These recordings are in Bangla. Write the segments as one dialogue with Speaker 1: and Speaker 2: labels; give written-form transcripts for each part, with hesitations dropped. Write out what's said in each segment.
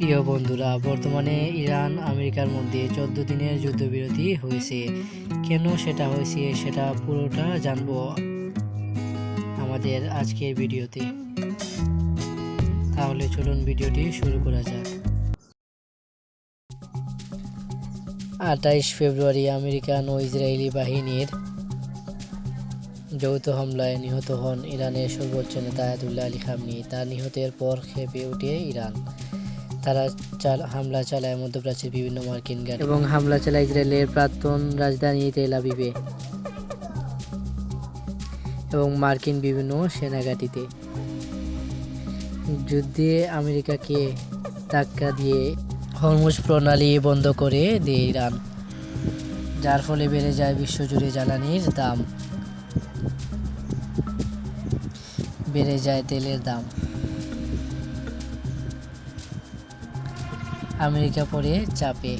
Speaker 1: প্রিয় বন্ধুরা, বর্তমানে ইরান আমেরিকার মধ্যে 14 দিনের যুদ্ধবিরতি হয়েছে। কেন সেটা হয়েছে সেটা পুরোটা জানবো আমাদের আজকের ভিডিওতে। তাহলে চলুন ভিডিওটি শুরু করা যাক। 28 ফেব্রুয়ারি আমেরিকান ও ইসরায়েলি বাহিনীর যৌথ হামলায় নিহত হন ইরানের সর্বোচ্চ নেতা আয়াতুল্লাহ আলী খামেনি। তার নিহতের পর খেপে ওঠে ইরান। তারা হামলা চালায় মধ্যপ্রাচ্যের বিভিন্ন মার্কিন ঘাঁটি এবং হামলা চালায় ইসরায়েলের প্রাক্তন রাজধানী তেল আবিবে এবং মার্কিন বিভিন্ন সেনাঘাঁটিতে। যুদ্ধে আমেরিকাকে ধাক্কা দিয়ে হরমুজ প্রণালী বন্ধ করে দেয় ইরান, যার ফলে বেড়ে যায় বিশ্বজুড়ে জ্বালানির দাম, বেড়ে যায় তেলের দাম। আমেরিকা পড়ে চাপে।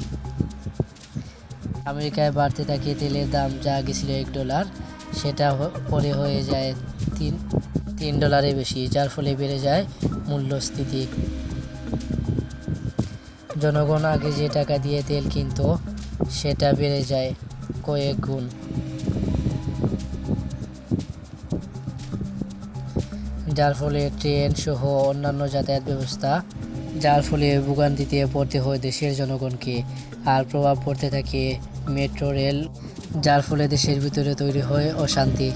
Speaker 1: আমেরিকায় বাড়তে থাকে তেলের দাম, যা গেছিল $1, সেটা পরে হয়ে যায় $3 বেশি, যার ফলে বেড়ে যায় মূল্যস্ফীতি। জনগণ আগে যে টাকা দিয়ে তেল কিনত সেটা বেড়ে যায় কয়েক গুণ। যার ফলে ট্রেন সহ অন্যান্য যাতায়াত ব্যবস্থা, যার ফলে ভোগান্তিতে পড়তে হয় দেশের জনগণকে। আর প্রভাব পড়তে থাকে মেট্রো রেল, যার ফলে দেশের ভিতরে তৈরি হয় অশান্তি।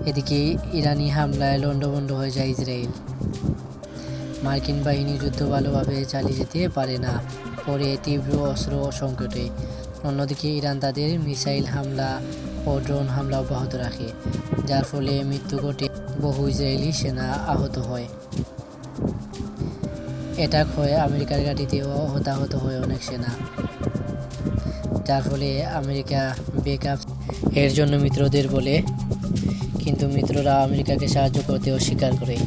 Speaker 1: এদিকে ইরানি হামলায় লণ্ডভণ্ড হয়ে যায় ইসরায়েল। মার্কিন বাহিনী যুদ্ধ ভালোভাবে চালিয়ে যেতে পারে না, পরে তীব্র অস্ত্র সংকটে। অন্যদিকে ইরান তাদের মিসাইল হামলা ও ড্রোন হামলা অব্যাহত রাখে, যার ফলে মৃত্যু ঘটে, বহু ইসরায়েলি সেনা আহত হয়। অ্যাটাক হয় আমেরিকার ঘাঁটিতেও হতাহত হয় অনেক সেনা, যার ফলে আমেরিকা ব্যাকআপ এর জন্য মিত্রদের বলে, কিন্তু মিত্ররা আমেরিকাকে সাহায্য করতে অস্বীকার করে।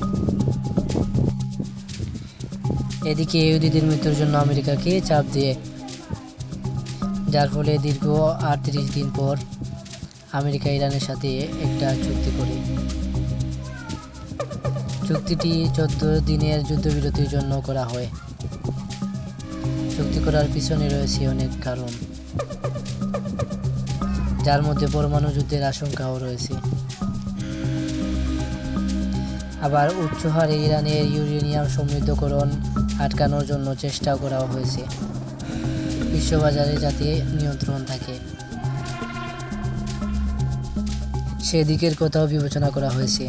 Speaker 1: এদিকে ইহুদিদের মৃত্যুর জন্য আমেরিকাকে চাপ দিয়ে, যার ফলে দীর্ঘ 38 দিন পর আমেরিকা ইরানের সাথে একটা চুক্তি করে। চুক্তিটি 14 দিনের যুদ্ধবিরতির জন্য করা হয়। চুক্তি করার পিছনে রয়েছে অনেক কারণ, যার মধ্যে পরমাণু যুদ্ধের আশঙ্কাও রয়েছে। আবার উচ্চ হারে ইরানের ইউরেনিয়াম সমৃদ্ধকরণ আটকানোর জন্য চেষ্টা করা হয়েছে, বিশ্ববাজারে যাতে নিয়ন্ত্রণ থাকে সেদিকের কথাও বিবেচনা করা হয়েছে।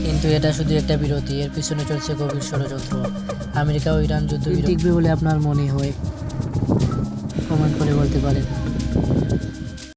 Speaker 1: কিন্তু এটা শুধু একটা বিরতি, এর পিছনে চলছে গভীর ষড়যন্ত্র। আমেরিকা ও ইরান যুদ্ধ টিকবে বলে আপনার মনে হয়? কমেন্ট করে বলতে পারেন।